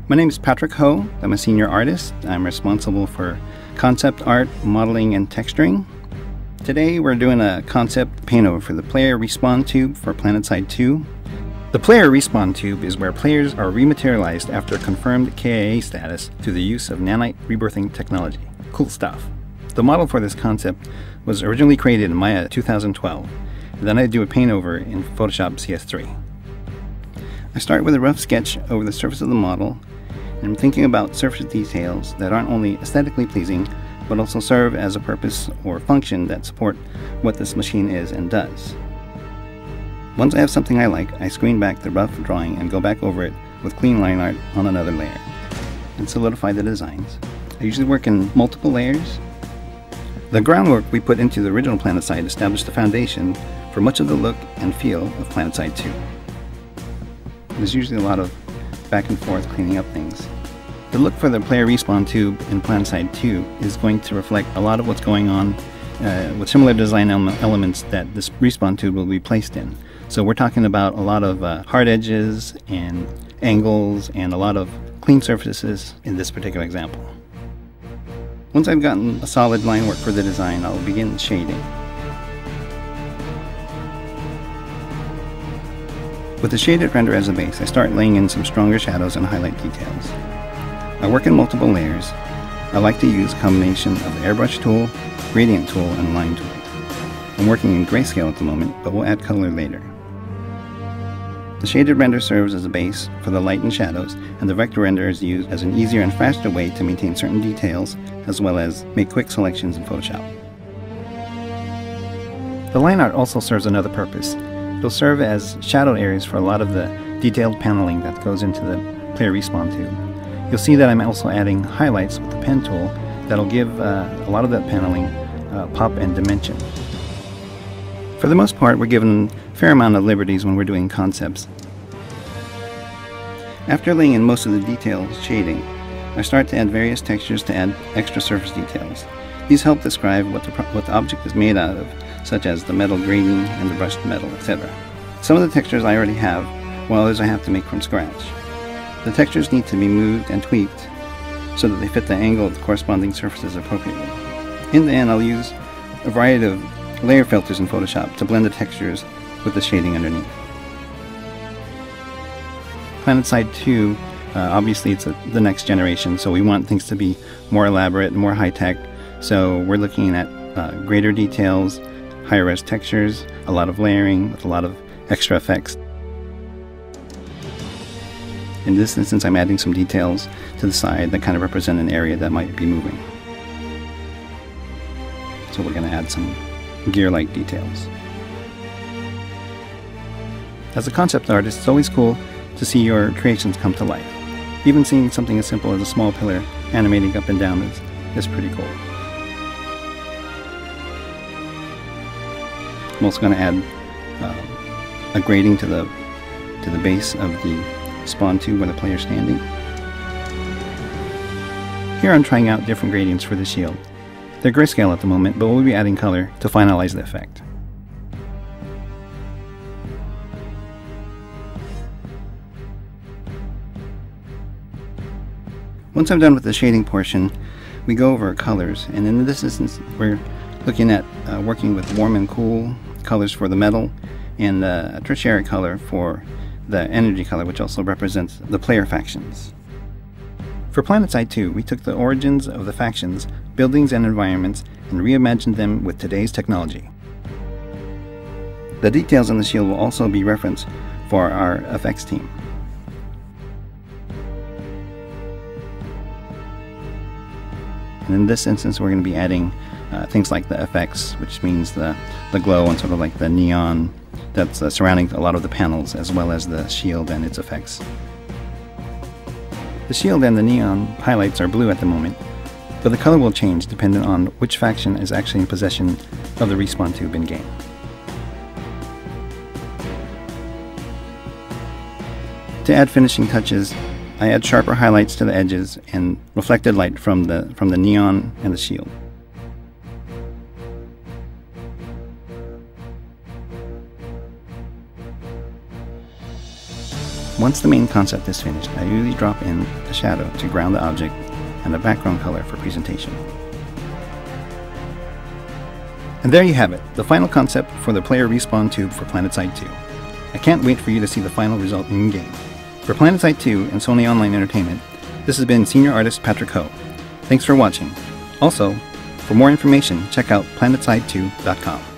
My name is Patrick Ho. I'm a senior artist. I'm responsible for concept art, modeling, and texturing. Today we're doing a concept paint-over for the player respawn tube for PlanetSide 2. The player respawn tube is where players are rematerialized after confirmed KIA status through the use of nanite rebirthing technology. Cool stuff. The model for this concept was originally created in Maya 2012, and then I do a paint-over in Photoshop CS3. I start with a rough sketch over the surface of the model, and I'm thinking about surface details that aren't only aesthetically pleasing, but also serve as a purpose or function that support what this machine is and does. Once I have something I like, I screen back the rough drawing and go back over it with clean line art on another layer, and solidify the designs. I usually work in multiple layers. The groundwork we put into the original PlanetSide established the foundation for much of the look and feel of PlanetSide 2. There's usually a lot of back and forth cleaning up things. The look for the player respawn tube in PlanetSide 2 is going to reflect a lot of what's going on with similar design elements that this respawn tube will be placed in. So we're talking about a lot of hard edges and angles and a lot of clean surfaces in this particular example. Once I've gotten a solid line work for the design, I'll begin shading. With the shaded render as a base, I start laying in some stronger shadows and highlight details. I work in multiple layers. I like to use a combination of the airbrush tool, gradient tool, and line tool. I'm working in grayscale at the moment, but we'll add color later. The shaded render serves as a base for the light and shadows, and the vector render is used as an easier and faster way to maintain certain details, as well as make quick selections in Photoshop. The line art also serves another purpose. It'll serve as shadow areas for a lot of the detailed paneling that goes into the player respawn tube. You'll see that I'm also adding highlights with the pen tool that'll give a lot of that paneling pop and dimension. For the most part, we're given a fair amount of liberties when we're doing concepts. After laying in most of the detailed shading, I start to add various textures to add extra surface details. These help describe what the object is made out of, such as the metal grating and the brushed metal, etc. Some of the textures I already have, while others I have to make from scratch. The textures need to be moved and tweaked so that they fit the angle of the corresponding surfaces appropriately. In the end, I'll use a variety of layer filters in Photoshop to blend the textures with the shading underneath. PlanetSide 2, obviously it's the next generation, so we want things to be more elaborate and more high-tech. So we're looking at greater details, higher res textures, a lot of layering with a lot of extra effects. In this instance, I'm adding some details to the side that kind of represent an area that might be moving. So we're going to add some gear-like details. As a concept artist, it's always cool to see your creations come to life. Even seeing something as simple as a small pillar animating up and down is pretty cool. I'm also going to add a grating to the base of the spawn tube where the player is standing. Here I'm trying out different gradients for the shield. They're grayscale at the moment, but we'll be adding color to finalize the effect. Once I'm done with the shading portion, we go over colors, and in this instance we're looking at working with warm and cool colors for the metal and a tertiary color for the energy color, which also represents the player factions. For PlanetSide 2, we took the origins of the factions, buildings, and environments and reimagined them with today's technology. The details on the shield will also be referenced for our effects team. And in this instance, we're going to be adding things like the effects, which means the glow and sort of like the neon that's surrounding a lot of the panels, as well as the shield and its effects. The shield and the neon highlights are blue at the moment, but the color will change depending on which faction is actually in possession of the respawn tube in-game. To add finishing touches, I add sharper highlights to the edges and reflected light from the neon and the shield. Once the main concept is finished, I usually drop in a shadow to ground the object and a background color for presentation. And there you have it, the final concept for the player respawn tube for PlanetSide 2. I can't wait for you to see the final result in-game. For PlanetSide 2 and Sony Online Entertainment, this has been Senior Artist Patrick Ho. Thanks for watching. Also, for more information, check out planetside2.com.